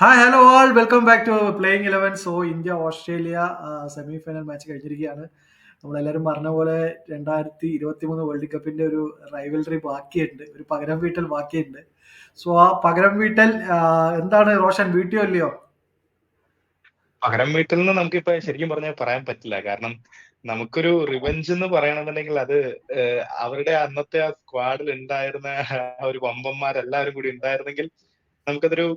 Hi hello all welcome back to playing 11. So India Australia semi final match കഴിഞ്ഞിരിക്കുകയാണ്. നമ്മളെല്ലാവരും പറഞ്ഞ പോലെ 2023 world കപ്പിന്റെ ഒരു റൈവൽറി ബാക്കിയുണ്ട്, ഒരു പകരം വീട്ടൽ ബാക്കിയുണ്ട്. സോ ആ പകരം വീട്ടൽ എന്താണ് റോഷൻ, വീട്ടിയോ ഇല്ലയോ? പകരം വീട്ടിൽ നിന്ന് നമുക്കിപ്പോ ശരിക്കും പറഞ്ഞാൽ പറയാൻ പറ്റില്ല. കാരണം നമുക്കൊരു റിവെഞ്ച് എന്ന് പറയണമെന്നുണ്ടെങ്കിൽ അത് അവരുടെ അന്നത്തെ ആ സ്ക്വാഡിൽ ഉണ്ടായിരുന്ന ആ ഒരു വമ്പന്മാരെല്ലാവരും കൂടി ഉണ്ടായിരുന്നെങ്കിൽ നമുക്കതൊരു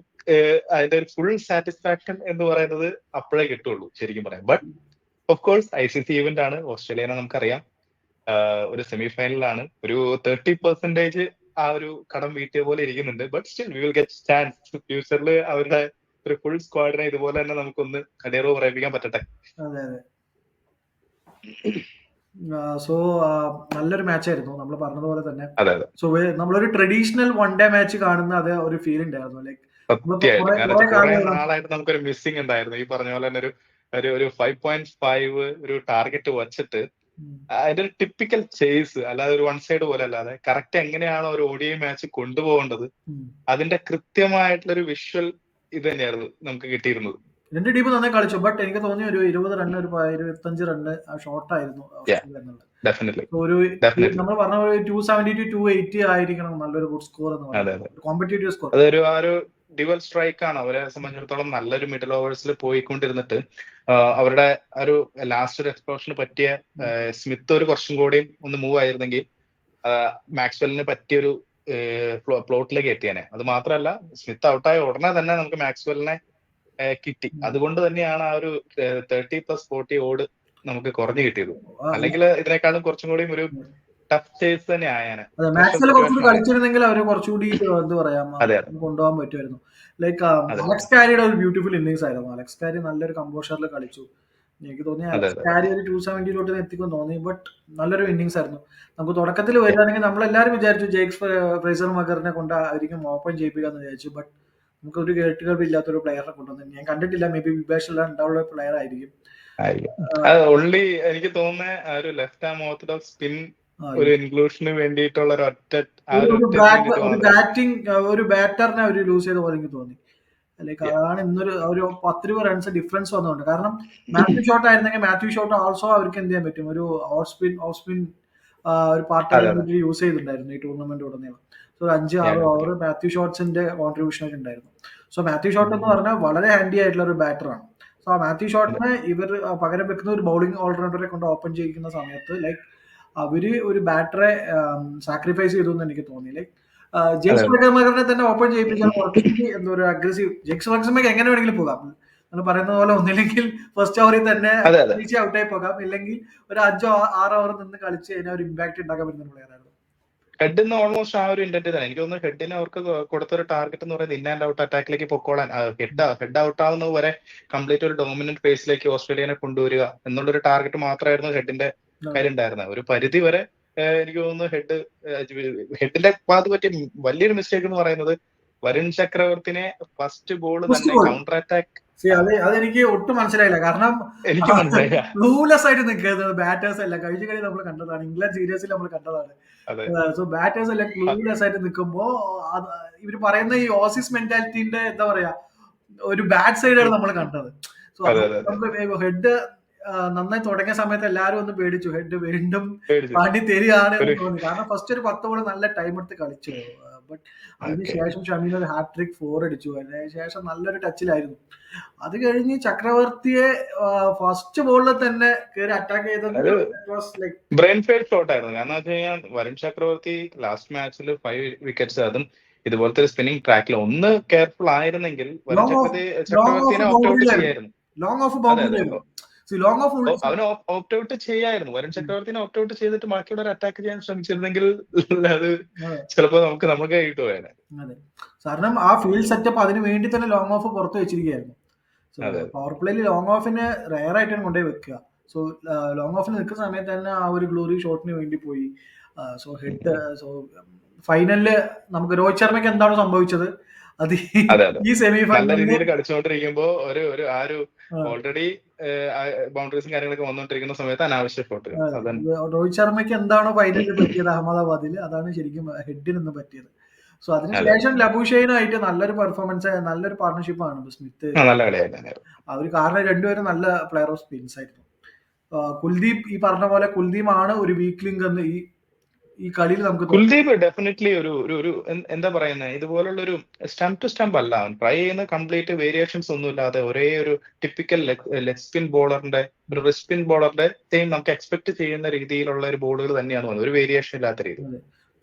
അതിന്റെ ഒരു ഫുൾ സാറ്റിസ്ഫാക്ഷൻ എന്ന് പറയുന്നത് അപ്പോഴേ കിട്ടുള്ളൂ ശരിക്കും പറയാം. But of course ICC event ആണ്. ഓസ്ട്രേലിയനെ നമുക്കറിയാം. ഒരു സെമി ഫൈനലാണ്. ഒരു 30% ആ ഒരു കടം വീട്ടിയ പോലെ ഇരിക്കുന്നുണ്ട്. But still we will get chance ഫ്യൂച്ചറിൽ അവരുടെ ഒരു ഫുൾ സ്ക്വാഡിനെ ഇതുപോലെ തന്നെ നമുക്കൊന്ന് അടിയറവ് പറയിപ്പിക്കാൻ പറ്റട്ടെ. അതെ അതെ. സോ നല്ലൊരു മാച്ചായിരുന്നു, നമ്മൾ പറഞ്ഞതുപോലെ തന്നെ. അതെ അതെ സോ നമ്മളൊരു ട്രഡീഷണൽ വൺ ഡേ മാച്ച് കാണുന്ന അതേ ഒരു ഫീൽ ഉണ്ടായിരുന്നു. ലൈക്ക് സത്യമായിട്ടും. കാരണം വെച്ചാൽ കുറെ നാളായിട്ട് നമുക്കൊരു മിസ്സിംഗ് ഉണ്ടായിരുന്നു. ഈ പറഞ്ഞ പോലെ തന്നെ ഒരു 5.5 ഒരു ടാർഗറ്റ് വച്ചിട്ട് അതിന്റെ ഒരു ടിപ്പിക്കൽ ചേസ്, അല്ലാതെ ഒരു വൺ സൈഡ് പോലെ അല്ലാതെ കറക്റ്റ് എങ്ങനെയാണോ ഒരു ODI മാച്ച് കൊണ്ടുപോകേണ്ടത് അതിന്റെ കൃത്യമായിട്ടുള്ള ഒരു വിഷ്വൽ ഇത് തന്നെയായിരുന്നു നമുക്ക് കിട്ടിയിരുന്നത്. രണ്ട് ടീം നന്നായി കളിച്ചു. ബട്ട് എനിക്ക് തോന്നി ഒരു 20 റണ്ണ്, ഒരു 25 റണ്ണ് ഷോർട്ടായിരുന്നു ഓസ്ട്രേലിയ എന്നുള്ളത്. ഡെഫിനറ്റ്ലി ഒരു ഡെഫിനറ്റ്ലി നമ്മൾ പറഞ്ഞ ഒരു 270 to 280 ആയിരിക്കണം നല്ലൊരു ഗുഡ് സ്കോർ എന്ന് അതെ പറയുന്നത്, അതെ. Competitive score. അതൊരു ആ ഒരു ഡ്യുവൽ സ്ട്രൈക്ക് ആണ് അവരെ സംബന്ധിച്ചിടത്തോളം. നല്ലൊരു മിഡിൽ ഓവേഴ്സിൽ പോയിക്കൊണ്ടിരുന്നിട്ട് അവരുടെ ഒരു ലാസ്റ്റ് ഒരു എക്സ്പ്ലോഷന് പറ്റിയ സ്മിത്ത് ഒരു കുറച്ചും കൂടിയും ഒന്ന് മൂവ് ആയിരുന്നെങ്കിൽ മാക്സ്വെലിന് പറ്റിയൊരു പ്ലോട്ടിലേക്ക് എത്തിയാനെ. അത് മാത്രമല്ല, സ്മിത്ത് ഔട്ടായ ഉടനെ തന്നെ നമുക്ക് മാക്സ്വെലിനെ കിട്ടി. അതുകൊണ്ട് തന്നെയാണ് ആ ഒരു 30+40 ഓട് നമുക്ക് കുറഞ്ഞു കിട്ടിയത്. അല്ലെങ്കിൽ ഇതിനേക്കാളും കുറച്ചും കൂടിയും ഒരു ടഫ് ചേസ് തന്നെ ആയാനെ. അതെ, മാക്സ്വെൽ കുറച്ചുകൂടി കളിച്ചിരുന്നെങ്കിൽ അവര് കുറച്ചുകൂടി എന്താ പറയാ അതെ കൊണ്ടുപോകാൻ പറ്റുമായിരുന്നു. ലൈക്ക് അതെ അലക്സ് കാരിയുടെ ഒരു ബ്യൂട്ടിഫുൾ ഇന്നിങ്സ് ആയിരുന്നു. അലക്സ് കാരി നല്ലൊരു കമ്പോഷറിൽ കളിച്ചു. എനിക്ക് തോന്നി അതെ അലക്സ് അതെ കാരി ഒരു 270 എത്തിക്കുമെന്ന് തോന്നി. ബട്ട് നല്ലൊരു ഇന്നിങ്സ് ആയിരുന്നു. നമുക്ക് തുടക്കത്തിൽ വരികയാണെങ്കിൽ നമ്മളെല്ലാവരും വിചാരിച്ചു ജെയ്ക്സ് ഫ്രേസർ മഗറിനെ കൊണ്ട് ആയിരിക്കും ഓപ്പൺ ചെയ്യിപ്പിക്കാന്ന് വിചാരിച്ചു. ബട്ട് നമുക്ക് ഒരു കേട്ടുകേൾവ് ഇല്ലാത്തൊരു പ്ലെയറിനെ കൊണ്ടുവന്നു. ഞാൻ കണ്ടിട്ടില്ല, മേ ബി വിഭാഷെല്ലാം ഉണ്ടാവുള്ള പ്ലെയർ ആയിരിക്കും. ഓൺലി എനിക്ക് തോന്നുന്ന ഒരു ലെഫ്റ്റ് ആം ഓർത്തഡോക്സ് സ്പിൻ ഒരു ഇൻക്ലൂഷന് വേണ്ടിയിട്ടുള്ള ഒരു ഒറ്റ ഒരു ബാറ്ററിനെ അവർ ലൂസ് ചെയ്ത പോലെ എനിക്ക് തോന്നി. ലൈക്ക് അതാണ് ഇന്നൊരു ഒരു 10 റൺസ് ഡിഫറൻസ് വന്നുകൊണ്ട്. കാരണം മാത്യു ഷോട്ട് ആയിരുന്നെങ്കിൽ മാത്യു ഷോട്ട് ഓൾസോ അവർക്ക് എന്ത് ചെയ്യാൻ പറ്റും, ഒരു ഓഫ് സ്പിൻ ഒരു പാർട്ട് യൂസ് ചെയ്തിട്ടുണ്ടായിരുന്നു ഈ ടൂർണമെന്റ് ഉടനീളം. സോ 5-6 ഓവർ മാത്യു ഷോട്ട്സിന്റെ കോൺട്രിബ്യൂഷൻ ഒക്കെ ഉണ്ടായിരുന്നു. സോ മാത്യു ഷോട്ട് എന്ന് പറഞ്ഞാൽ വളരെ ഹാൻഡി ആയിട്ടുള്ള ഒരു ബാറ്ററാണ്. സോ ആ മാത്യു ഷോട്ടിനെ ഇവർ പകരം വെക്കുന്ന ഒരു ബൗളിംഗ് ഓൾറൗണ്ടറെ കൊണ്ട് ഓപ്പൺ ചെയ്യിക്കുന്ന സമയത്ത് ലൈക്ക് അവര് ഒരു ബാറ്ററെ സാക്രിഫൈസ് ചെയ്തു എന്ന് എനിക്ക് തോന്നി. ലൈക്ക് ജെയ്ക്സ് ഫ്ലെക്സർമേക്കറിനെ തന്നെ ഓപ്പൺ ചെയ്യിപ്പിച്ചാൽ കുറച്ചുകൂടി എന്താ ഒരു അഗ്രസീവ്. ജെയ്ക്സ് ഫ്ലെക്സർമേക്കർ എങ്ങനെ വേണമെങ്കിലും പോകാം, എന്ന് പറയുന്ന പോലെ. ഒന്നില്ലെങ്കിൽ ഫസ്റ്റ് ഓവറിൽ തന്നെ ഔട്ടായി പോകാം, ഇല്ലെങ്കിൽ ഒരു 5-6 ഓവർ നിന്ന് കളിച്ച് അതിനെ ഒരു ഇമ്പാക്ട് ഉണ്ടാക്കാൻ പറ്റുന്ന പ്ലെയർ ആയിരുന്നു. ഹെഡിന്ന് ഓൾമോസ്റ്റ് ആ ഒരു ഇന്റന്റ് തന്നെ. എനിക്ക് തോന്നുന്നു ഹെഡിന് അവർക്ക് കൊടുത്തൊരു ടാർഗറ്റ് എന്ന് പറയുന്നത് ഇൻ ആൻഡ് ഔട്ട് അറ്റാക്കിലേക്ക് പൊക്കോളാൻ. ഹെഡ് ഔട്ട് ആവുന്നത് വരെ കംപ്ലീറ്റ് ഒരു ഡോമിനന്റ് പേസിലേക്ക് ഓസ്ട്രേലിയനെ കൊണ്ടുവരിക എന്നുള്ളൊരു ടാർഗറ്റ് മാത്രമായിരുന്നു ഹെഡിന്റെ കാര്യം ഉണ്ടായിരുന്നത്. ഒരു പരിധി വരെ എനിക്ക് തോന്നുന്നു ഹെഡിന്റെ ഭാഗത്ത് പറ്റിയ വലിയൊരു മിസ്റ്റേക്ക് എന്ന് പറയുന്നത് വരുൺ ചക്രവർത്തിനെ ഫസ്റ്റ് ബോൾ തന്നെ കൗണ്ടർ അറ്റാക്ക്. അതെനിക്ക് ഒട്ടും മനസ്സിലായില്ല. കാരണം എനിക്ക് മനസ്സിലായില്ല, റൂലെസ് ആയിട്ട് നിൽക്കുന്നത് ബാറ്റേഴ്സ് അല്ല. കഴിഞ്ഞ കളി നമ്മൾ കണ്ടതാണ്, ഇംഗ്ലണ്ട് സീരീസിൽ നമ്മൾ കണ്ടതാണ്. സോ ബാറ്റേഴ്സ് എല്ലാം ക്ലൂലെസ് ആയിട്ട് നിൽക്കുമ്പോ ഇവര് പറയുന്ന ഈ ഓസീസ് മെന്റാലിറ്റിന്റെ എന്താ പറയാ ഒരു ബാഡ് സൈഡാണ് നമ്മൾ കണ്ടത്. സോ നമുക്ക് ഹെഡ് നന്നായി തുടങ്ങിയ സമയത്ത് എല്ലാവരും ഒന്ന് പേടിച്ചു, ഹെഡ് വീണ്ടും പാണ്ടി തരികയാണ് എന്ന് തോന്നി. കാരണം ഫസ്റ്റ് ഒരു 10 ബോൾ നല്ല ടൈം എടുത്ത് കളിച്ചു. ബട്ട് അതിനുശേഷം ഷമീൻ ഒരു ഹാട്രിക് 4 അടിച്ചു. അതിനുശേഷം നല്ലൊരു ടച്ചിലായിരുന്നു. അത് കഴിഞ്ഞ് ചക്രവർത്തിയെ ഫസ്റ്റ് ബോളിൽ തന്നെ കയറി അറ്റാക്ക് ചെയ്തത് ബ്രെയിൻ ഫെയിൽ ഷോട്ട് ആയിരുന്നു. കാരണം വെച്ച് കഴിഞ്ഞാൽ വരുൺ ചക്രവർത്തി ലാസ്റ്റ് മാച്ചിൽ 5 വിക്കറ്റ്സ്, അതും ഇതുപോലത്തെ ഒരു സ്പിന്നിംഗ് ട്രാക്കിൽ ഒന്ന് കെയർഫുൾ ആയിരുന്നെങ്കിൽ വരുൺ ചക്രവർത്തിനെ ഓപ്റ്റ് ഔട്ട് ചെയ്യായിരുന്നു. അവന് ഓപ്റ്റ് ഔട്ട് ചെയ്യായിരുന്നു. വരുൺ ചക്രവർത്തിനെ ഓപ്റ്റ് ഔട്ട് ചെയ്തിട്ട് ബാക്കിയുള്ള അറ്റാക്ക് ചെയ്യാൻ ശ്രമിച്ചിരുന്നെങ്കിൽ അത് ചിലപ്പോൾ നമുക്ക് കിട്ടുമായിരുന്നു. കാരണം ആ ഫീൽഡ് സെറ്റപ്പ് അതിന് വേണ്ടി തന്നെ ലോങ് ഓഫ് പുറത്ത് വെച്ചിരിക്കുകയായിരുന്നു. പവർ പ്ലേയിൽ ലോങ് ഓഫിന് റയർ ആയിട്ടാണ് കൊണ്ടുപോയി വെക്കുക. സോ ലോങ് ഓഫിൽ നിൽക്കുന്ന സമയത്ത് തന്നെ ആ ഒരു ഗ്ലോറി ഷോട്ടിന് വേണ്ടി പോയി. സോ ഫൈനലില് നമുക്ക് രോഹിത് ശർമ്മയ്ക്ക് എന്താണ് സംഭവിച്ചത്, അത് ഈ സെമി നല്ല രീതിയിൽ കളിച്ചുകൊണ്ടിരിക്കുമ്പോ ഒരു ഓൾറെഡി ബൗണ്ടറീസും കാര്യങ്ങളൊക്കെ വന്നുകൊണ്ടിരിക്കുന്ന സമയത്ത് അനാവശ്യ ഷോട്ട്. രോഹിത് ശർമ്മയ്ക്ക് എന്താണോ ഫൈനലിൽ പറ്റിയത് അഹമ്മദാബാദിൽ, അതാണ് ശരിക്കും ഹെഡിന് പറ്റിയത്. സോ അതിനുശേഷം ലബൂഷൈനുമായിട്ട് നല്ലൊരു പെർഫോമൻസ്, നല്ലൊരു പാർട്ണർഷിപ്പാണ് സ്മിത്ത്. നല്ല കളിയായിരുന്നു. അവർ കാരണം രണ്ടുപേരും നല്ല പ്ലെയർ ഓഫ് സ്പിൻസ് ആയിരുന്നു. കുൽദീപ് ഈ പറഞ്ഞ പോലെ കുൽദീപ് ആണ് ഒരു വീക്ക് ലിങ്ക് എന്ന് ഈ കളിയിൽ നമുക്ക് തോന്നും. കുൽദീപ് ഡെഫിനറ്റ്ലി ഒരു എന്താ പറയുന്നത്, ഇതുപോലുള്ള ഒരു സ്റ്റംപ് ടു സ്റ്റംപ് അല്ല അവൻ ട്രൈ ചെയ്യുന്ന, കംപ്ലീറ്റ് വേരിയേഷൻസ് ഒന്നും ഇല്ലാതെ ഒരേ ഒരു ടിപ്പിക്കൽ ലെഗ് സ്പിൻ ബോളറിന്റെ, ഒരു റിസ്റ്റ് സ്പിൻ ബോളറിന്റെ സെയിം നമുക്ക് എക്സ്പെക്ട് ചെയ്യുന്ന രീതിയിലുള്ള ഒരു ബോളുകൾ തന്നെയാണ് വന്നത്, ഒരു വേരിയേഷൻ ഇല്ലാത്ത രീതി.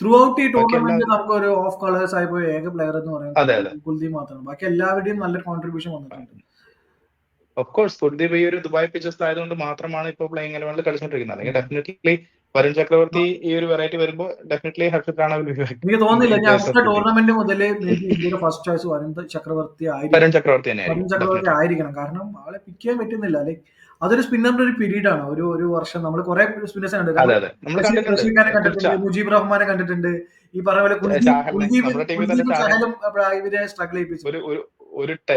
ത്രൂ ഔട്ട് ഈ ടൂർണമെന്റ് നമുക്ക് ഒരു ഓഫ് കളേഴ്സ് ആയി പോയ ഏക പ്ലെയർ എന്ന് പറയുന്നത് കുൽദീപ് മാത്രമാണ്. ബാക്കി എല്ലാവരുടെയും നല്ലൊരു കോൺട്രിബ്യൂഷൻ വന്നിട്ടുണ്ട്. ഓഫ് കോഴ്സ് കുൽദീപ് ഈ ഒരു ദുബായ് പിച്ചസ് ആയതുകൊണ്ട് മാത്രമാണ് ഇപ്പോൾ പ്ലേയിങ് ഇലവനിൽ കളിച്ചുകൊണ്ടിരിക്കുന്നത്. അല്ലെങ്കിൽ ഡെഫിനറ്റ്ലി വരുൺ ചക്രവർത്തി ഈ ഒരു വെറൈറ്റി വരുമ്പോൾ ഡെഫിനറ്റ്ലി ഹർഷിത് റാണ എനിക്ക് തോന്നുന്നില്ല ഞാൻ അടുത്ത ടൂർണമെന്റ് മുതലേ ഇന്ത്യയുടെ ഫസ്റ്റ് ചോയ്സ് വരുൺ ചക്രവർത്തി ആയിരിക്കണം. കാരണം ആളെ പിക്ക് ചെയ്യാൻ പറ്റുന്നില്ല. ലൈക്ക് അതൊരു സ്പിന്നറിന്റെ ഒരു പീരീഡ് ആണ്. ഒരു വർഷം നമ്മൾ കുറെ സ്പിന്നേഴ്സ് കണ്ടിട്ടുണ്ട്, മുജീബ് റഹ്മാനെ കണ്ടിട്ടുണ്ട്, ഈ പറഞ്ഞ പോലെ ഇവരെ സ്ട്രഗിൾ ചെയ്യിപ്പിച്ചു.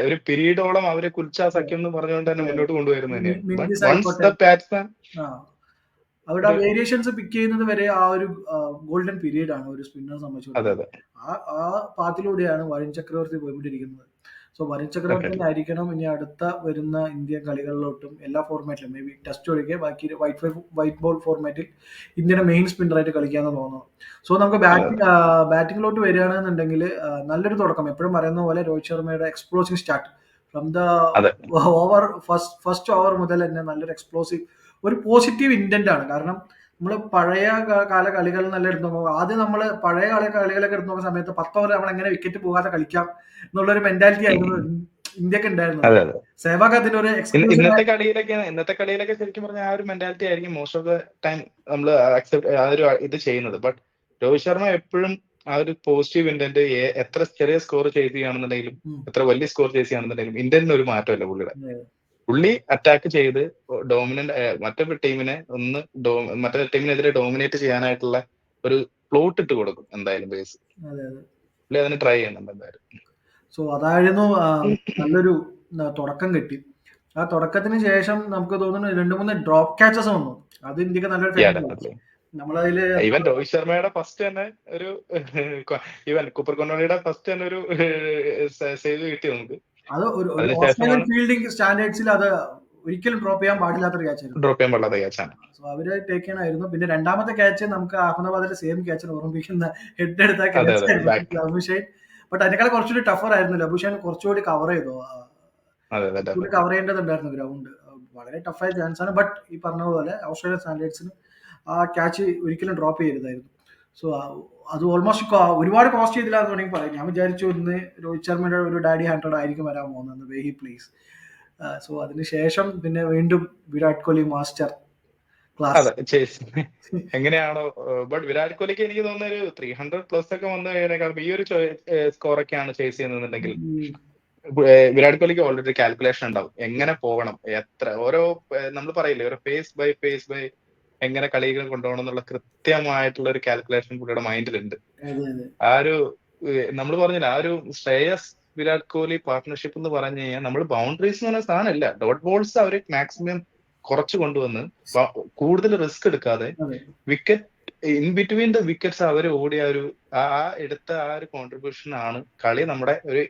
ഒരു പീരീഡോളം അവരെ കുൽച്ചാ സഖ്യം എന്ന് പറഞ്ഞുകൊണ്ട് തന്നെ മുന്നോട്ട് കൊണ്ടുവരുന്നത്. അവരുടെ വേരിയേഷൻസ് പിക്ക് ചെയ്യുന്നത് വരെ ആ ഒരു ഗോൾഡൻ പീരീഡ് ആണ് ഒരു സ്പിന്നറെ സംബന്ധിച്ചിടത്തോളം. ആ പാത്തിലൂടെയാണ് വരുൺ ചക്രവർത്തി പോയിക്കൊണ്ടിരിക്കുന്നത്. സോ വരുൺ ചക്രവർത്തി ആയിരിക്കണം ഇനി അടുത്ത വരുന്ന ഇന്ത്യൻ കളികളിലോട്ടും എല്ലാ ഫോർമാറ്റിലും, മേ ബി ടെസ്റ്റ് ഒഴികെ ബാക്കി വൈറ്റ് ബോൾ ഫോർമാറ്റിൽ ഇന്ത്യയുടെ മെയിൻ സ്പിന്നറായിട്ട് കളിക്കാന്ന് തോന്നുന്നു. സോ നമുക്ക് ബാറ്റിംഗിലോട്ട് വരികയാണെന്നുണ്ടെങ്കിൽ നല്ലൊരു തുടക്കം. എപ്പോഴും പറയുന്ന പോലെ രോഹിത് ശർമ്മയുടെ explosive start from the over, first over മുതൽ തന്നെ നല്ലൊരു എക്സ്പ്ലോസീവ്, ഒരു പോസിറ്റീവ് ഇന്റന്റ് ആണ്. കാരണം നമ്മൾ പഴയ കാല കളികൾ നല്ല എടുത്തു നോക്കുമ്പോൾ, ആദ്യം നമ്മൾ പഴയ കളികളൊക്കെ എടുത്തു നോക്കുന്ന സമയത്ത് 10 ഓവർ നമ്മൾ എങ്ങനെ വിക്കറ്റ് പോകാതെ കളിക്കാം എന്നുള്ളൊരു മെന്റാലിറ്റി ആയിരുന്നു ഇന്ത്യക്ക് ഉണ്ടായിരുന്നത്. സേവാഗ് അതിന്റെ ഒരു ഇന്നത്തെ കളിയിലൊക്കെ ശരിക്കും പറഞ്ഞാൽ ആ ഒരു മെന്റാലിറ്റി ആയിരിക്കും മോസ്റ്റ് ഓഫ് ദ ടൈം നമ്മൾ ഇത് ചെയ്യുന്നത്. ബട്ട് രോഹിത് ശർമ്മ എപ്പോഴും ആ ഒരു പോസിറ്റീവ് ഇന്റന്റ്, എത്ര ചെറിയ സ്കോർ ചെയ്യുകയാണെന്നുണ്ടെങ്കിലും എത്ര വലിയ സ്കോർ ചെയ്യുകയാണെന്നുണ്ടെങ്കിലും ഇന്ത്യന് ഒരു മാറ്റമല്ല പുള്ളിയുടെ. പുള്ളി അറ്റാക്ക് ചെയ്ത് മറ്റേ ടീമിനെതിരെ ഡോമിനേറ്റ് ചെയ്യാനായിട്ടുള്ള ഒരു പ്ലോട്ട് ഇട്ട് കൊടുക്കും എന്തായാലും ബേസ്. പുള്ളി അതിന് ട്രൈ ചെയ്യുന്നുണ്ട് എന്തായാലും. സോ അതായിരുന്നു നല്ലൊരു തുടക്കം കിട്ടി. ആ തുടക്കത്തിന് ശേഷം നമുക്ക് തോന്നുന്നു 2-3 ഡ്രോപ്പ് ക്യാച്ചസ് വന്നു. അത് ഇന്ത്യക്ക് നല്ലൊരു നമ്മളതില് ഈവൻ രോഹിത് ശർമ്മയുടെ ഫസ്റ്റ് തന്നെ ഒരു കൂപ്പർ കൊണ്ടോണിയുടെ ഫസ്റ്റ് തന്നെ ഒരു സേവ് കിട്ടി നമുക്ക്. അത് ഒരു ഓസ്ട്രേലിയൻ ഫീൽഡിംഗ് സ്റ്റാൻഡേർഡ്സിൽ അത് ഒരിക്കലും ഡ്രോപ്പ് ചെയ്യാൻ പാടില്ലാത്തൊരു ക്യാച്ചായിരുന്നു. സോ അവര് ടേക്ക് ചെയ്യണമായിരുന്നു. പിന്നെ രണ്ടാമത്തെ ക്യാച്ച് നമുക്ക് അഹമ്മദാബാദിലെ സെയിം ക്യാച്ചിന് ഓർമ്മിപ്പിക്കുന്ന ഹെഡ് എടുത്ത ക്യാച്ച് ലബുഷൈൻ. ബട്ട് അതിനേക്കാൾ കുറച്ചുകൂടി ടഫർ ആയിരുന്നു. ലബുഷൈൻ കുറച്ചുകൂടി കവർ ചെയ്തു, കവർ ചെയ്യേണ്ടതുണ്ടായിരുന്നു ഗ്രൗണ്ട്. വളരെ ടഫായ ചാൻസ് ആണ്. ബട്ട് ഈ പറഞ്ഞ പോലെ ഓസ്ട്രേലിയൻ സ്റ്റാൻഡേർഡ്സിന് ആ ക്യാച്ച് ഒരിക്കലും ഡ്രോപ്പ് ചെയ്യരുതായിരുന്നു. സോ അത് ഓൾമോസ്റ്റ് ഒരുപാട് കോസ്റ്റ് ചെയ്തില്ല എന്ന് വേണമെങ്കിൽ പറയാം. ഞാൻ വിചാരിച്ചു ഇന്ന് രോഹിത് ശർമ്മയുടെ ഒരു ഡാഡി 100 ആയിരിക്കും വരാൻ പോകുന്നത്, വേ ഹി പ്ലേസ്. സോ അതിനുശേഷം പിന്നെ വീണ്ടും വിരാട് കോഹ്ലി മാസ്റ്റർ ക്ലാസ് എങ്ങനെയാണോ. ബട്ട് വിരാട് കോഹ്ലിക്ക് എനിക്ക് തോന്നുന്ന ഒരു 300+ ഒക്കെ വന്നു കഴിഞ്ഞാൽ ഈ ഒരു സ്കോറൊക്കെയാണ് ചേസ് ചെയ്യുന്നുണ്ടെങ്കിൽ വിരാട് കോഹ്ലിക്ക് ഓൾറെഡി കാൽക്കുലേഷൻ ഉണ്ടാവും എങ്ങനെ പോകണം, എത്ര ഓരോ നമ്മൾ പറയില്ലേ ഒരു ഫേസ് ബൈ എങ്ങനെ കളികൾ കൊണ്ടുപോകണം എന്നുള്ള കൃത്യമായിട്ടുള്ള ഒരു കാൽക്കുലേഷൻ പുള്ളിയുടെ മൈൻഡിലുണ്ട്. ആ ഒരു നമ്മൾ പറഞ്ഞില്ല, ആ ഒരു ശ്രേയസ് വിരാട് കോഹ്ലി പാർട്ട്ണർഷിപ്പ് എന്ന് പറഞ്ഞു കഴിഞ്ഞാൽ നമ്മൾ ബൗണ്ടറീസ് എന്ന് പറഞ്ഞ സാധനമല്ല, ഡോട്ട് ബോൾസ് അവര് മാക്സിമം കുറച്ച് കൊണ്ടുവന്ന് കൂടുതൽ റിസ്ക് എടുക്കാതെ wicket in between the wickets അവർ ഓടിയ എടുത്ത ആ ഒരു കോൺട്രിബ്യൂഷൻ ആണ് കളി നമ്മുടെ ഒരു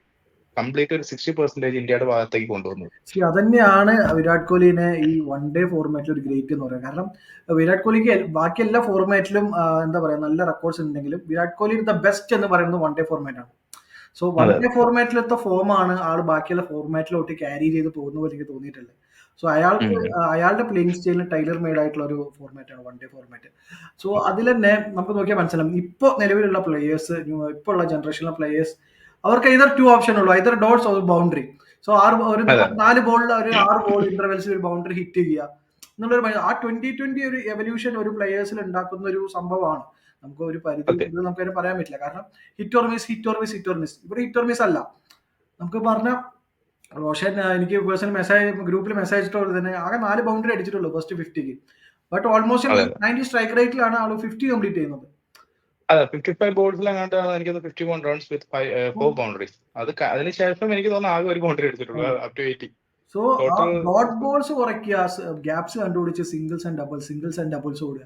കംപ്ലീറ്റ് ഒരു 60% ഇന്ത്യയുടെ ഭാഗത്തേക്ക് കൊണ്ടുവന്നത്. അതന്നെയാണ് വിരാട് കോഹ്ലിനെ ഈ വൺ ഡേ ഫോർമാറ്റിൽ ഒരു ഗ്രേറ്റ് എന്ന് പറയുന്നത്. കാരണം വിരാട് കോഹ്ലിക്ക് ബാക്കി എല്ലാ ഫോർമാറ്റിലും എന്താ പറയാ നല്ല റെക്കോർഡ്സ് ഉണ്ടെങ്കിലും വിരാട് കോഹ്ലി ദ ബെസ്റ്റ് എന്ന് പറയുന്നത് വൺ ഡേ ഫോർമാറ്റ് ആണ്. സോ വൺ ഡേ ഫോർമാറ്റിലത്തെ ഫോമാണ് ആള് ബാക്കിയുള്ള ഫോർമാറ്റിലോട്ട് ക്യാരി ചെയ്ത് പോകുന്ന പോലെ എനിക്ക് തോന്നിയിട്ടില്ല. സോ അയാളുടെ പ്ലേയിങ് സ്റ്റൈലിന് ടൈലർ മെയ്ഡ് ആയിട്ടുള്ള ഒരു ഫോർമാറ്റ് ആണ് വൺ ഡേ ഫോർമാറ്റ്. സോ അതിൽ തന്നെ നമുക്ക് നോക്കിയാൽ മനസ്സിലാവും ഇപ്പോൾ നിലവിലുള്ള പ്ലേയേഴ്സ്, ഇപ്പോൾ ഉള്ള ജനറേഷനിലെ പ്ലേയേഴ്സ്, അവർക്ക് ഇതർ 2 ഓപ്ഷൻ ഉള്ളൂ, ഇതർ ഡോട്ട്സ് ഓർ ബൗണ്ടറി. സോ 4 ബോളിൽ ഒരു 6 ബോൾ ഇന്റർവെൽസിൽ ഒരു ബൗണ്ടറി ഹിറ്റ് ചെയ്യുക എന്നുള്ളൊരു ആ 2020 ഒരു എവല്യൂഷൻ ഒരു പ്ലേയേഴ്സിൽ ഉണ്ടാക്കുന്ന ഒരു സംഭവമാണ്. നമുക്ക് ഒരു പരിധി നമുക്ക് പറയാൻ പറ്റില്ല. കാരണം ഹിറ്റ് ഓർ മിസ് ഇവിടെ ഹിറ്റ് ഓർ മിസ് അല്ല. നമുക്ക് പറഞ്ഞ റോഷൻ എനിക്ക് പേഴ്സണൽ ഗ്രൂപ്പിൽ മെസ്സേജ് ഇട്ടത് തന്നെ ആകെ 4 ബൗണ്ടറി അടിച്ചിട്ടുള്ളൂ ഫസ്റ്റ് 50ക്ക്. ബട്ട് ഓൾമോസ്റ്റ് 90 സ്ട്രൈക്ക് റേറ്റിലാണ് ആൾ 50 കംപ്ലീറ്റ് ചെയ്യുന്നത്. 55 ബോൾസിലെങ്ങാണ്ടാണ് എനിക്ക് 51 റൺസ് വിത്ത് 4 ബൗണ്ടറീസ്. അതിനുശേഷം എനിക്ക് തോന്നുന്നു ആകെ ഒരു ബൗണ്ടറി എടുത്തിട്ടുള്ളൂ up to 80. So dot balls കുറയ്ക്കുക, ഗ്യാപ്സ് കണ്ടുപിടിച്ച് സിംഗിൾസ് ആൻഡ് ഡബിൾസ് ഓടുക.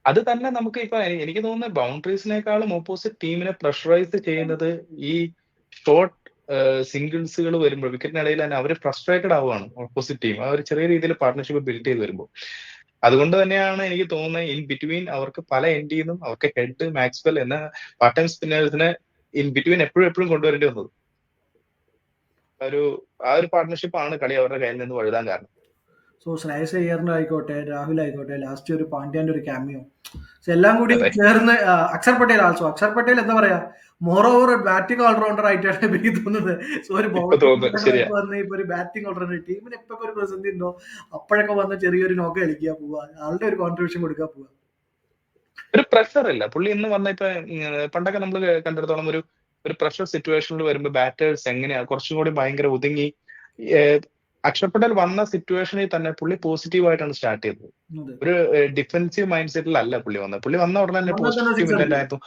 അത് തന്നെ നമുക്ക് ഇപ്പൊ എനിക്ക് തോന്നുന്നത് ബൗണ്ടറീസിനേക്കാളും ഓപ്പോസിറ്റ് ടീമിനെ പ്രഷറൈസ് ചെയ്യുന്നത് ഈ ഷോർട്ട് സിംഗിൾസുകൾ വരുമ്പോൾ വിക്കറ്റിനിടയിൽ തന്നെ അവർ ഫ്രസ്ട്രേറ്റഡ് ആവുകയാണ് ഓപ്പോസിറ്റ് ടീം. അവർ ചെറിയ രീതിയിൽ പാർട്ണർഷിപ്പ് ബിൽഡ് ചെയ്ത് വരുമ്പോൾ. അതുകൊണ്ട് തന്നെയാണ് എനിക്ക് തോന്നുന്നത് ഇൻ ബിറ്റ്വീൻ അവർക്ക് പല എൻഡിൽ നിന്നും അവർക്ക് ഹെഡ്, മാക്സ്വെൽ എന്ന പാർട്ട് ടൈം സ്പിന്നേഴ്സിനെ ഇൻ ബിറ്റ്വീൻ എപ്പോഴും കൊണ്ടുവരേണ്ടി വന്നത്. ആ ഒരു പാർട്ണർഷിപ്പ് ആണ് കളി അവരുടെ കയ്യിൽ നിന്ന് വഴുതാൻ കാരണം. സോ ശ്രേയസ് അയ്യറിന്റെ ആയിക്കോട്ടെ, രാഹുൽ ആയിക്കോട്ടെ, ലാസ്റ്റ് ഒരു പാണ്ഡ്യാന്റെ ഒരു ക്യാമിയോ, എല്ലാം കൂടി അതെ. ചേർന്ന് അക്ഷർ പട്ടേൽ ആൾസോ. അക്ഷർ പട്ടേൽ എന്താ പറയാ, മോർ ഓവർ ഒരു ബാറ്റിംഗ് ഓൾറൗണ്ടർ ആയിട്ടാണ് എനിക്ക് തോന്നുന്നത്. സോ ഒരു ഇപ്പൊ തോന്നുന്നു ശരിയാ. ബൗളർ വന്ന് ഇപ്പൊ ഒരു ബാറ്റിംഗ് ഓൾറൗണ്ടർ, ടീമിന് എപ്പോ ഒരു പ്രതിസന്ധി ഉണ്ടോ അപ്പോഴൊക്കെ വന്ന് ചെറിയൊരു നോക്ക് കളിക്കുക പോവുക, ആളുടെ ഒരു കോൺട്രിബ്യൂഷൻ കൊടുക്കുക പോവുക. ഒരു പ്രഷർ ഇല്ല പുള്ളി ഇന്ന് വന്ന ഇപ്പൊ പണ്ടൊക്കെ നമ്മൾ കണ്ടിടത്തോളം ഒരു പ്രഷർ സിറ്റുവേഷനിൽ വരുമ്പോൾ ബാറ്റേഴ്സ് എങ്ങനെയാ കുറച്ചും കൂടി ഭയങ്കര ഒതുങ്ങി. അക്ഷർ പട്ടേൽ വന്ന സിറ്റുവേഷനിൽ തന്നെ പുള്ളി പോസിറ്റീവ് ആയിട്ടാണ് സ്റ്റാർട്ട് ചെയ്തത്. അതെ. ഒരു ഡിഫൻസീവ് മൈൻഡ് സെറ്റിലല്ല പുള്ളി വന്നത്. പുള്ളി വന്ന ഉടനെ തന്നെ വന്നാൽ തന്നെ പോസിറ്റീവ് six ഇന്റന്റ് അടിക്കും.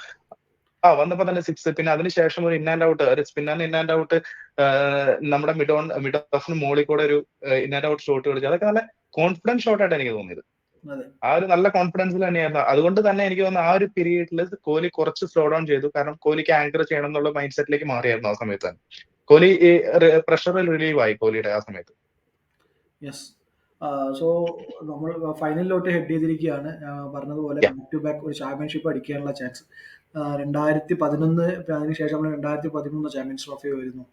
ആയിരുന്നു. വന്നപ്പോ തന്നെ 6. പിന്നെ അതിനുശേഷം ഒരു ഇൻ ആൻഡ് ഔട്ട്, ഒരു സ്പിന്നറിന് ഇൻ ആൻഡ് ഔട്ട്, നമ്മുടെ മിഡ് ഓഫിന് മുകളിൽ കൂടെ ഒരു ഇൻ ആൻഡ് ഔട്ട് ഷോട്ട് കളിച്ചു. അതൊക്കെ നല്ല കോൺഫിഡൻസ് ഷോട്ട് ആയിട്ട് എനിക്ക് തോന്നിയത്. അതെ. ആ ഒരു നല്ല കോൺഫിഡൻസിൽ തന്നെയായിരുന്നു. അതുകൊണ്ട് തന്നെ എനിക്ക് തോന്നുന്നു ആ ഒരു പീരീഡിൽ കോഹ്ലി കുറച്ച് സ്ലോ ഡൗൺ ചെയ്തു. കാരണം കോഹ്ലിക്ക് ആങ്കർ ചെയ്യണം എന്നുള്ള മൈൻഡ് സെറ്റിലേക്ക് മാറിയായിരുന്നു ആ സമയത്ത് തന്നെ. കോഹ്ലി പ്രഷറിൽ റിലീവ് ആയി കോഹ്ലിയുടെ ആ സമയത്ത്. യെസ്. സോ നമ്മൾ ഫൈനലിലോട്ട് ഹെഡ് ചെയ്തിരിക്കുകയാണ്. പറഞ്ഞതുപോലെ Yeah. ബാക്ക് ടു ബാക്ക് ഒരു ചാമ്പ്യൻഷിപ്പ് അടിക്കാനുള്ള ചാൻസ് 2011 അതിനുശേഷം നമ്മൾ 2013 ചാമ്പ്യൻസ് ട്രോഫി വരുന്നു.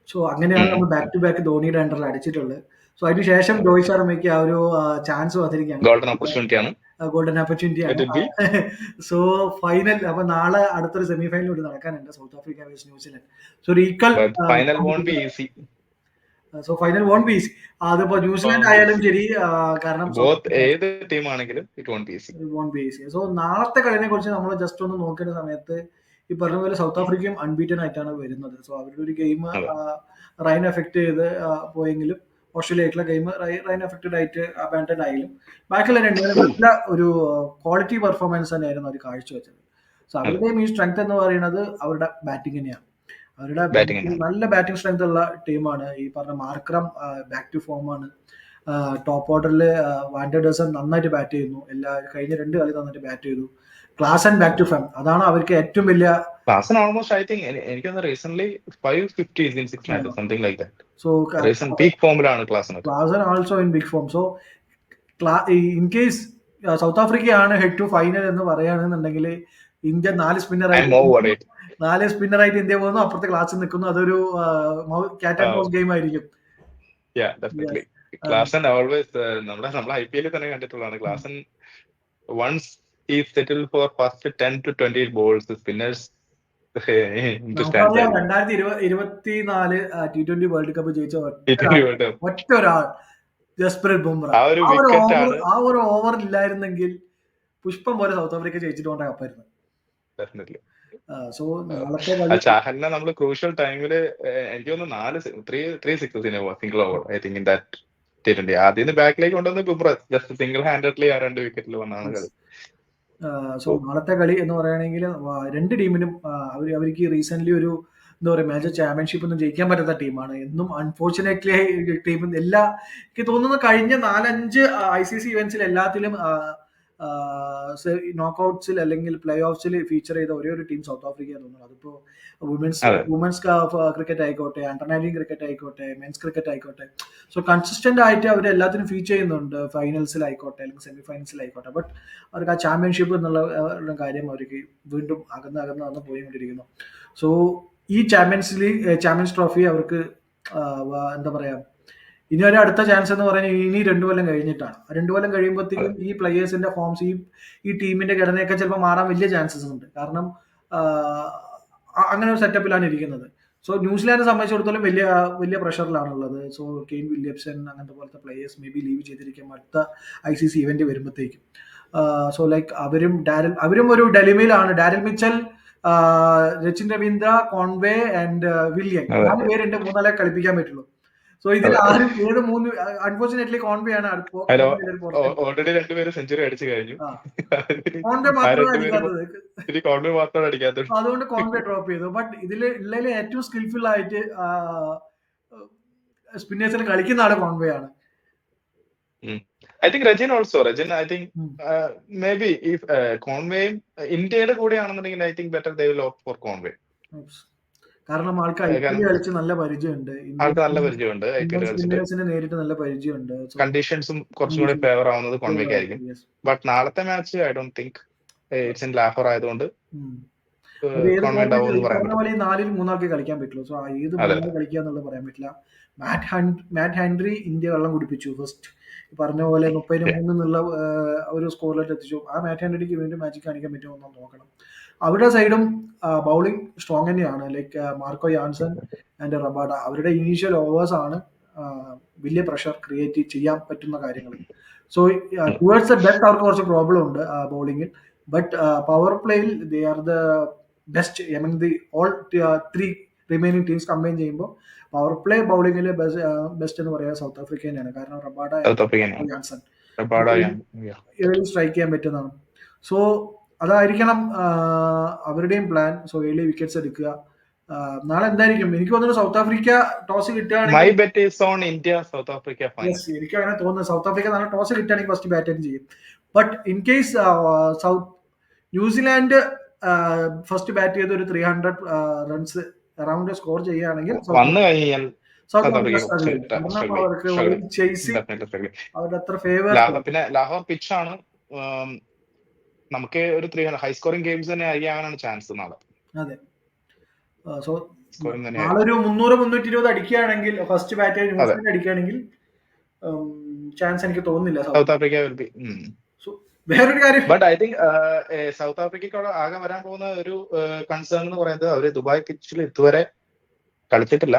സോ അങ്ങനെയാണ് നമ്മൾ ബാക്ക് ടു ബാക്ക് ധോണിയുടെ അണ്ടറിൽ അടിച്ചിട്ടുള്ളത്. സോ അതിനുശേഷം രോഹിത് ശർമ്മയ്ക്ക് ആ ഒരു ചാൻസ് വന്നിരിക്കുകയാണ്, ഗോൾഡൻ ഓപ്പർച്യൂണിറ്റി ആണ്. ഗോൾഡൻ ഓപ്പർച്യൂണിറ്റി ആണ്. Let it be. So final അപ്പൊ നാളെ അടുത്തൊരു സെമി ഫൈനൽ കൂടി നടക്കാനുണ്ട്, South Africa versus New Zealand. So ഒരു equal But final won't be easy. So final won't be easy. അതിപ്പോ ന്യൂസിലാൻഡ് ആയാലും ശരി, കാരണം Both ഏത് ടീം ആണെങ്കിലും it won't be easy. Won't be easy. So നാളത്തെ കളിനെ കുറിച്ച് നമ്മൾ ജസ്റ്റ് ഒന്ന് നോക്കേണ്ട സമയത്ത് ഈ പറഞ്ഞ പോലെ സൗത്ത് ആഫ്രിക്കയും അൺബീറ്റൻ ആയിട്ടാണ് വരുന്നത്. സോ അവരുടെ ഒരു ഗെയിം അതെ. റൈൻ എഫക്ട് ചെയ്ത് പോയെങ്കിലും ഓസ്ട്രേലിയ ആയിട്ടുള്ള ഗെയിം റൈൻ എഫക്റ്റഡ് ആയിട്ട് അബാൻഡഡ് ആയാലും ബാക്കിയുള്ള രണ്ടുപേരും നല്ല ഒരു ക്വാളിറ്റി പെർഫോമൻസ് തന്നെയായിരുന്നു അവർ കാഴ്ചവെച്ചത്. സോ അവരുടെയും ഈ സ്ട്രെങ്ത് എന്ന് പറയുന്നത് അവരുടെ ബാറ്റിംഗ് തന്നെയാണ്. അവരുടെ Batting തന്നെയാണ്. നല്ല ബാറ്റിംഗ് സ്ട്രെങ്ത് ഉള്ള ടീമാണ്. ഈ പറഞ്ഞ മാർക്രം ബാക്ക് ടു ഫോം ആണ്. ടോപ്പ് ഓർഡറിൽ വാൻഡേഴ്സൺ നന്നായിട്ട് ബാറ്റ് ചെയ്യുന്നു. കഴിഞ്ഞ 2 കളി നന്നായിട്ട് ബാറ്റ് ചെയ്തു. ക്ലാസ് ആൻഡ് ബാക്ക് ടു ഫം, അതാണ് അവർക്ക് ഏറ്റവും വലിയ. Klassen almost I think എനിക്കൊന്ന് recently 550s in 6 matches, something like that. So Recent peak ഫോമിലാണ് Klaasen. Klaasen also in big form. So in case South ആഫ്രിക്കയാണ് ഹെഡ് ടു ഫൈനൽ എന്ന് പറയുകയാണെന്നുണ്ടെങ്കിൽ India 4 സ്പിന്നറായിട്ട് India പോകുന്നു, അപ്പുറത്തെ ക്ലാസ്സിൽ നിൽക്കുന്നു. അതൊരു ക്യാറ്റ് ആൻഡ് മൗസ് ഗെയിം ആയിരിക്കും. Yeah, definitely. ക്ലാസൻ ഓൾവേസ് നമ്മുടെ IPL തന്നെ കണ്ടിട്ടുള്ളതാണ്. Klaasen once he settled for first 10 to 20 balls, spinners into stand there. 2024 T20 world cup ജയിച്ച T20 ഒറ്റ ഒരാൾ, ജസ്പ്രീത് ബുംറ. ആ ഒരു wicket ആണ്. ആ ഒരു ഓവർ ഇല്ലായിരുന്നെങ്കിൽ പുഷ്പം പോലെ സൗത്ത് ആഫ്രിക്ക ജയിച്ചിട്ടുകൊണ്ട് കപ്പായിരുന്നു. Definitely. സോ നാളത്തെ കളി ചാഹലിനെ നമ്മൾ ക്രൂഷ്യൽ ടൈമില് എനിക്ക് തോന്നുന്നു 3 സിക്സസിന് single over I think in that T20. ആദ്യം ബാക്കിലേക്ക് കൊണ്ടുവന്ന് ബുംറ ജസ്റ്റ് സിംഗിൾ ഹാൻഡഡ്ലി ആ 2 വിക്കറ്റിൽ വന്നാണ് കളി. സോ നാളത്തെ കളി എന്ന് പറയുകയാണെങ്കിൽ രണ്ട് ടീമിനും അവർക്ക് റീസെന്റ് ഒരു എന്താ പറയുക മേജർ ചാമ്പ്യൻഷിപ്പ് ഒന്നും ജയിക്കാൻ പറ്റാത്ത ടീമാണ്. എന്നും അൺഫോർച്ചുനേറ്റ്ലി ടീം എനിക്ക് തോന്നുന്നു കഴിഞ്ഞ 4-5 ICC ഇവന്റ്സിൽ എല്ലാത്തിലും നോക്കൌട്ട്സിൽ അല്ലെങ്കിൽ പ്ലേ ഓഫ്സിൽ ഫീച്ചർ ചെയ്ത ഒരേ ഒരു ടീം സൗത്ത് ആഫ്രിക്ക തോന്നുന്നു. അതിപ്പോ വുമൻസ് ക്രിക്കറ്റ് ആയിക്കോട്ടെ, അണ്ടർ-19 ക്രിക്കറ്റ് ആയിക്കോട്ടെ, മെൻസ് ക്രിക്കറ്റ് ആയിക്കോട്ടെ. സോ കൺസിസ്റ്റന്റ് ആയിട്ട് അവർ എല്ലാത്തിനും ഫീച്ചർ ചെയ്യുന്നുണ്ട്, ഫൈനൽസിലായിക്കോട്ടെ അല്ലെങ്കിൽ സെമി ഫൈനൽസിലായിക്കോട്ടെ. ബട്ട് അവർക്ക് ആ ചാമ്പ്യൻഷിപ്പ് എന്നുള്ള കാര്യം അവർക്ക് വീണ്ടും അകന്ന് പോയിക്കൊണ്ടിരിക്കുന്നു. സോ ഈ ചാമ്പ്യൻസ് ട്രോഫി അവർക്ക് എന്താ പറയാ, ഇനി ഒരു അടുത്ത ചാൻസ് എന്ന് പറയുന്നത് ഇനി 2 കൊല്ലം കഴിഞ്ഞിട്ടാണ്. 2 കൊല്ലം കഴിയുമ്പോഴത്തേക്കും ഈ പ്ലേയേഴ്സിന്റെ ഫോംസ് ഈ ടീമിന്റെ ഘടനയൊക്കെ ചിലപ്പോൾ മാറാൻ വലിയ ചാൻസസ് ഉണ്ട്. കാരണം അങ്ങനെ ഒരു സെറ്റപ്പിലാണ് ഇരിക്കുന്നത്. സോ ന്യൂസിലാൻഡിനെ സംബന്ധിച്ചിടത്തോളം വലിയ പ്രഷറിലാണുള്ളത്. സോ കെയ്ൻ വില്യംസൺ അങ്ങനത്തെ പോലത്തെ പ്ലേയേഴ്സ് മേ ബി ലീവ് ചെയ്തിരിക്കും അടുത്ത ICC ഇവന്റ് വരുമ്പോഴത്തേക്കും. സോ ലൈക്ക് അവരും ഒരു ഡെലിമയിലാണ്. Daryl Mitchell, Rachin Ravindra, Conway and William 4 പേരുണ്ട്. 3 കളിപ്പിക്കാൻ പറ്റുള്ളൂ. സോ ഇതിൽ ആരും ഏത് 3 അൺഫോർച്ചുനേറ്റ്ലി കോൺവേ ആണ് ഓൾറെഡി 2 പേര് സെഞ്ചുറി അടിച്ചു കഴിഞ്ഞു. കോൺവേ മാത്രമാണ് അടിക്കാത്തത്. കോൺവേ മാത്രമാണ് അടിക്കാത്തത്. അതുകൊണ്ട് കോൺവേ ഡ്രോപ്പ് ചെയ്തു. ബട്ട് ഇതിൽ ഉള്ളതിൽ ഏറ്റവും സ്കിൽഫുൾ ആയിട്ട് സ്പിന്നേഴ്സിന് കളിക്കുന്ന ആള് കോൺവേ ആണ്. I think Regin also. Regin, I think ഉം. maybe if Conway ഇന്ത്യയുടെ കൂടെയാണെന്നുണ്ടെങ്കിൽ I think better they will opt for Conway. കാരണം ആൾക്ക് ഐ പി എൽ കാരണം കളിച്ച് നല്ല പരിചയമുണ്ട്. ആൾക്ക് നല്ല പരിചയമുണ്ട് IPL ഇന്ത്യൻ കളിച്ചിട്ട്. സ്പിന്നേഴ്സിനെ നേരിട്ട് നല്ല പരിചയമുണ്ട്. സോ കണ്ടീഷൻസും കുറച്ചും കൂടി ഫേവർ ആവുന്നത് കോൺവേക്ക് ആയിരിക്കും. യെസ്. ബട്ട് നാളത്തെ match I don't think it's in Lahore ആയതുകൊണ്ട് അത് ഏത് കോൺവേ ഉണ്ടാവും എന്ന് ഈ പറയാൻ പറഞ്ഞ പറ്റും. പോലെ ഈ 4-ൽ 3 കളിക്കാൻ പറ്റുള്ളൂ. സോ ഏത് അതെ. 3 കളിക്കുക എന്നുള്ളത് പറയാൻ പറ്റില്ല. മാറ്റ് ഹെൻറി ഇന്ത്യ വെള്ളം കുടിപ്പിച്ചു ഫസ്റ്റ്. പറഞ്ഞ പോലെ 33 എന്നുള്ള ഒരു സ്കോറിലേക്ക് എത്തിച്ചു. ആ മാറ്റ് ഹെൻറിക്ക് വേണ്ടി മാജിക് കാണിക്കാൻ പറ്റുമോ എന്ന് നോക്കണം. അവരുടെ സൈഡും ബൗളിംഗ് സ്ട്രോങ് തന്നെയാണ്. Like Marco Jansen and Rabada. അവരുടെ ഇനീഷ്യൽ ഓവേഴ്സ് ആണ് വലിയ പ്രഷർ ക്രിയേറ്റ് ചെയ്യാൻ പറ്റുന്ന കാര്യങ്ങൾ. സോ ടുവേർഡ്സ് ദ ഡെത്ത് അവർക്ക് കുറച്ച് പ്രോബ്ലം ഉണ്ട് ബൗളിങ്ങിൽ. ബട്ട് പവർ പ്ലേയിൽ they are the best among the all 3 remaining teams combine ചെയ്യുമ്പോൾ പവർ പ്ലേ ബൗളിങ്ങിൽ ബെസ്റ്റ് എന്ന് പറയുന്നത് സൗത്ത് ആഫ്രിക്ക തന്നെയാണ്. കാരണം റബാഡ യാൻസൺ സ്ട്രൈക്ക് ചെയ്യാൻ പറ്റുന്നതാണ്. സോ അതായിരിക്കണം അവരുടെയും പ്ലാൻ. സോ ഏർലി വിക്കറ്റ്സ് എടുക്കുക. നാളെ എന്തായിരിക്കും എനിക്ക് തോന്നുന്നു സൗത്ത് ആഫ്രിക്ക ടോസ് കിട്ടുകയാണെങ്കിൽ എനിക്ക് അങ്ങനെ തോന്നുന്നു സൗത്ത് ആഫ്രിക്ക നാളെ ടോസ് കിട്ടുകയാണെങ്കിൽ ഫസ്റ്റ് ബാറ്റിംഗ് ചെയ്യും. But in case New Zealand first bat ചെയ്ത് ഒരു 300 റൺസ് അറൌണ്ട് സ്കോർ ചെയ്യുകയാണെങ്കിൽ സൗത്ത് ആഫ്രിക്ക അവരുടെ അത്ര ഫേവർ. പിന്നെ ലാഹോർ പിച്ചാണ് നമുക്ക് ഒരു 300 ഹൈ സ്കോറിംഗ് ഗെയിംസ് തന്നെ അറിയാനാണ് ചാൻസ് നാളെ. അതെ. സോ നാളെ ഒരു 300-320 അടിക്കുകയാണെങ്കിൽ ഫസ്റ്റ് ബാറ്റ് ന്യൂസിലാൻഡ് അടിക്കുകയാണെങ്കിൽ ചാൻസ് എനിക്ക് തോന്നുന്നില്ല സൗത്ത് ആഫ്രിക്ക വിൽ ബി. വേറൊരു കാര്യം ബട്ട് ഐ തിങ്ക് സൗത്ത് ആഫ്രിക്കയ്ക്ക് ആകെ വരാൻ പോകുന്ന ഒരു കൺസേൺ എന്ന് പറയുന്നത് അവര് ദുബായ് പിച്ചിൽ ഇതുവരെ കളിച്ചിട്ടില്ല.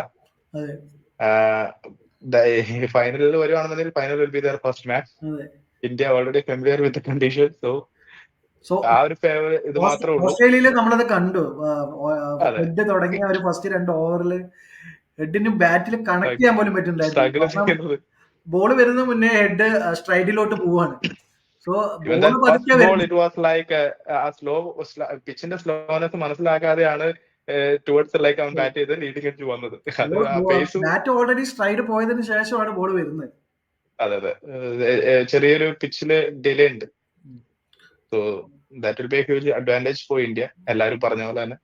ഫൈനലിൽ വരുവാണെന്നുണ്ടെങ്കിൽ final will be their first match. India already familiar with condition. So ആ ഒരു ഫേവർ ഇത് മാത്രമേ ഉള്ളൂ. ഓസ്ട്രേലിയയിൽ നമ്മളത് കണ്ടു. ഹെഡ് തുടങ്ങിയ ഒരു ഫസ്റ്റ് 2 ഓവറിൽ ഹെഡിന് ബാറ്റിൽ കണക്ട് ചെയ്യാൻ പോലും പറ്റുന്നുണ്ടായിരുന്നു. ബോൾ വരുന്ന മുന്നേ ഹെഡ് സ്ട്രൈഡിലോട്ട് പോവാണ്. സോ പിച്ചിന്റെ സ്ലോനെസ് മനസ്സിലാക്കാതെയാണ് ടുവേർഡ്സ് ലൈക്ക് അവൻ ബാറ്റ് ചെയ്ത് ലീഡിംഗ് എഡ്ജ് വന്നത്. ബാറ്റ് ഓൾറെഡി സ്ട്രൈഡ് പോയതിനു ശേഷമാണ് ബോൾ വരുന്നത്. അതെ അതെ, ചെറിയൊരു പിച്ചില് ഡിലേ ഉണ്ട്. So that will be a huge advantage for India. എല്ലാരും പറഞ്ഞ പോലെ തന്നെ.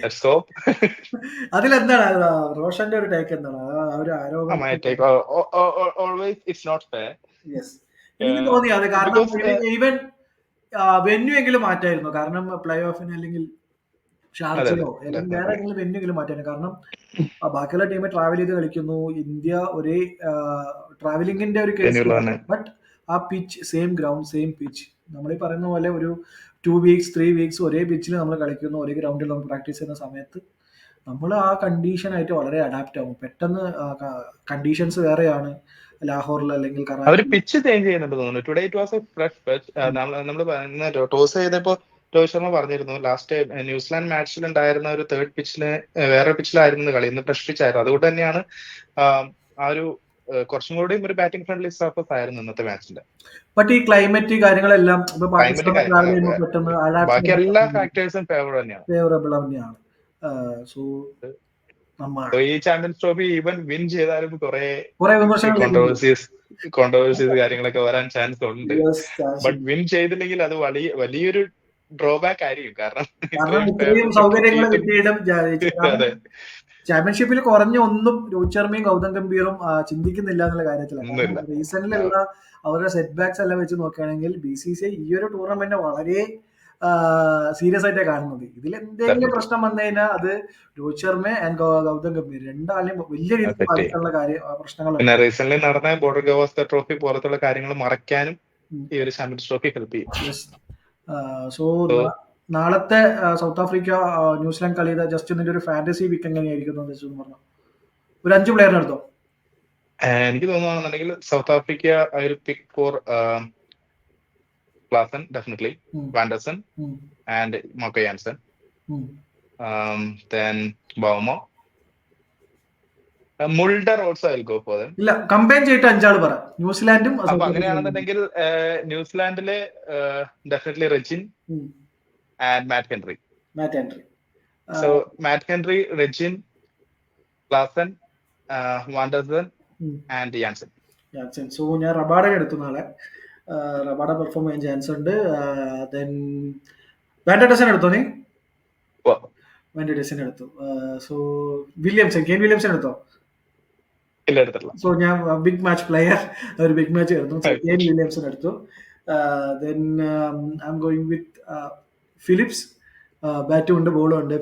Let's hope. അതിലെന്താണ് റോഷന്റെ ഒരു ടേക്ക് എന്താണ്? My take always it's not fair. Yes. എനിക്ക് തോന്നി അത്. കാരണം ഈവൻ വെന്യൂ എങ്കിലും മാറ്റായിരുന്നു. കാരണം പ്ലേ ഓഫിന് അല്ലെങ്കിൽ ഷാർജയോ അല്ലെങ്കിൽ വേറെ ഏതെങ്കിലും വെന്യൂ എങ്കിലും മാറ്റായിരുന്നു. കാരണം ബാക്കിയുള്ള ടീം ട്രാവൽ ചെയ്ത് കളിക്കുന്നു. ഇന്ത്യ ഒരേ ട്രാവലിംഗിന്റെ ഒരു കേസ്. ബട്ട് ആ pitch same ground same pitch. നമ്മൾ ഈ പറയുന്ന പോലെ ഒരു 2 weeks 3 weeks ഒരേ പിച്ചിൽ നമ്മൾ കളിക്കുന്നു, ഒരേ ഗ്രൗണ്ടിൽ നമ്മൾ പ്രാക്ടീസ് ചെയ്യുന്ന സമയത്ത് നമ്മൾ ആ കണ്ടീഷനായിട്ട് വളരെ അഡാപ്റ്റ് ആവും. പെട്ടെന്ന് കണ്ടീഷൻസ് വേറെയാണ് ലാഹോറിൽ അല്ലെങ്കിൽ അവര് പിച്ച് ചേഞ്ച് ചെയ്യുന്നുണ്ട് തോന്നുന്നു. Today it was A fresh pitch. നമ്മൾ ടോസ് ചെയ്തപ്പോ രോഹിത് ശർമ്മ പറഞ്ഞിരുന്നു ലാസ്റ്റ് ന്യൂസിലാൻഡ് മാച്ചിൽ ഉണ്ടായിരുന്ന ഒരു തേർഡ് പിച്ചില് വേറെ പിച്ചിലായിരുന്നു കളി. ഇന്ന് ഫ്രഷ് പിച്ച് ആയിരുന്നു. അതുകൊണ്ട് തന്നെയാണ് ആ ഒരു കുറച്ചും കൂടിയും ഒരു ബാറ്റിംഗ് ഫ്രണ്ട്ലി സർഫസ് ആയിരുന്നു ഇന്നത്തെ മാച്ചിന്റെ. ബട്ട് ഈ ക്ലൈമറ്റ് കാര്യങ്ങളെല്ലാം ബാക്കി എല്ലാ ഫാക്ടേഴ്സും ഫേവറബിൾ തന്നെയാണ്. സോ ഈ ചാമ്പ്യൻസ് ട്രോഫി ഈവൻ വിൻ ചെയ്താലും കുറെ കോൺട്രവേഴ്സീസ് കാര്യങ്ങളൊക്കെ വരാൻ ചാൻസ് ഉണ്ട്. ബട്ട് വിൻ ചെയ്തില്ലെങ്കിൽ അത് വലിയൊരു ഡ്രോബാക്ക് ആയിരിക്കും. കാരണം ഇത്രയും സൗകര്യങ്ങൾ കിട്ടിയിട്ടും ചാമ്പ്യൻഷിപ്പിൽ കുറഞ്ഞ ഒന്നും രോഹിത് ശർമ്മയും ഗൗതം ഗംഭീറും ചിന്തിക്കുന്നില്ല എന്നുള്ള കാര്യത്തിലാണ്. റീസെന്റിലുള്ള അവരുടെ സെറ്റ് ബാക്സ് എല്ലാം വെച്ച് നോക്കുകയാണെങ്കിൽ BCCI ഈ ഒരു ടൂർണമെന്റ് വളരെ സീരിയസ് ആയിട്ടാണ് കാണുന്നത്. ഇതിൽ എന്തെങ്കിലും പ്രശ്നം വന്നു കഴിഞ്ഞാൽ അത് രോഹിത് ശർമ്മ ആൻഡ് ഗൗതം ഗംഭീർ രണ്ടാളെയും വലിയ രീതിയിൽ ബാധിക്കാനുള്ള പ്രശ്നങ്ങൾ. പിന്നെ റീസെന്റ് നടന്ന ബോർഡർ ഗവാസ്കർ ട്രോഫി പോലത്തുള്ള കാര്യങ്ങൾ മറയ്ക്കാനും ഈ ഒരു ചാമ്പ്യൻസ് ട്രോഫി ഹെൽപ്പ് ചെയ്യും. സോ നാളത്തെ സൗത്ത് ആഫ്രിക്ക ന്യൂസിലാൻഡ് കളി ജസ്റ്റ് ഇതിന്റെ ഒരു ഫാന്റസി പിക്ക് എങ്ങനെയായിരിക്കും പറഞ്ഞു ഒരു 5 പ്ലെയറിനെ എടുത്തോ? എനിക്ക് തോന്നുകയാണെന്നുണ്ടെങ്കിൽ South Africa I will pick for Klaasen definitely, Vanderson and Marco Jansen, then Bauma, Mulder also I'll go for them. ഇല്ല കമ്പൈൻ ചെയ്തിട്ട് 5 ആൾ പറ. ന്യൂസിലാൻഡും അപ്പൊ അങ്ങനെയാണെന്നുണ്ടെങ്കിൽ ന്യൂസിലാൻഡിലെ definitely Rachin and Matt Henry. So Matt Henry, Regin, Klaasen, Vanderson and Jansen. Jansen. So ഞാൻ റബാഡയെ എടുത്തു നാളെ. റബാഡ പെർഫോം ചെയ്യാൻ ചാൻസ് ഉണ്ട്. ദെൻ വാൻഡർഡസൺ എടുത്തോ നീ? ഓ, വാൻഡർഡസൺ എടുത്തു. സോ വില്യംസൺ, കെയിൻ വില്യംസൺ എടുത്തോ? ഇല്ല എടുത്തിട്ടില്ല. സോ ഞാൻ ബിഗ് മാച്ച് പ്ലെയർ, ഒരു ബിഗ് മാച്ച് എടുത്തു. സോ കെയിൻ വില്യംസൺ എടുത്തു. Then I am going with Phillips. ബാറ്റും ഉണ്ട് ബോളും ഉണ്ട്.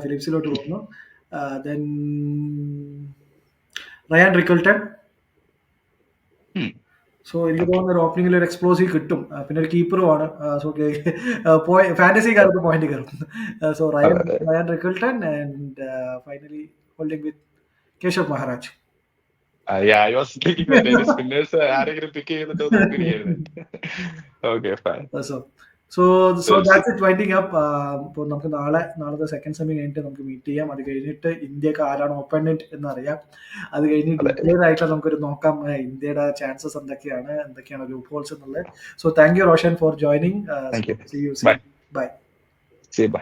ഫിലിപ്സിലോട്ട് പോകുന്നു. Then Ryan Rickelton. ഉം. സോ എനിക്ക് ഓക്കെ. തോന്നുന്നു ഒരു ഓപ്പണിംഗിൽ ഒരു എക്സ്പ്ലോസീവ് കിട്ടും. പിന്നെ ഒരു കീപ്പറും ആണ്. സോ ഫാന്റസി കാലത്ത് പോയിന്റ് കയറും. സോ അതെ അതെ. Ryan Rickelton and finally holding with Keshav Maharaj. I was thinking that any spinners ആരെങ്കിലും പിക്ക് ചെയ്യുന്നുണ്ടോ എന്ന് നോക്കിയിരിക്കുകയായിരുന്നു. Okay fine. So so so that's it winding up. ഇപ്പോൾ നമുക്ക് നാളത്തെ സെക്കൻഡ് സെമി കഴിഞ്ഞിട്ട് നമുക്ക് മീറ്റ് ചെയ്യാം. അത് കഴിഞ്ഞിട്ട് ഇന്ത്യക്ക് ആരാണ് ഓപ്പണന്റ് എന്ന് അറിയാം. അത് കഴിഞ്ഞ് അതെ. ഡീറ്റെയിൽ ആയിട്ട് നമുക്കൊരു നോക്കാം ഇന്ത്യയുടെ ചാൻസസ് എന്തൊക്കെയാണ് ലൂപ്പ് ഹോൾസ് എന്നുള്ളത്. So thank you Roshan for joining. Thank you. See you. Bye. Bye. See you. Bye.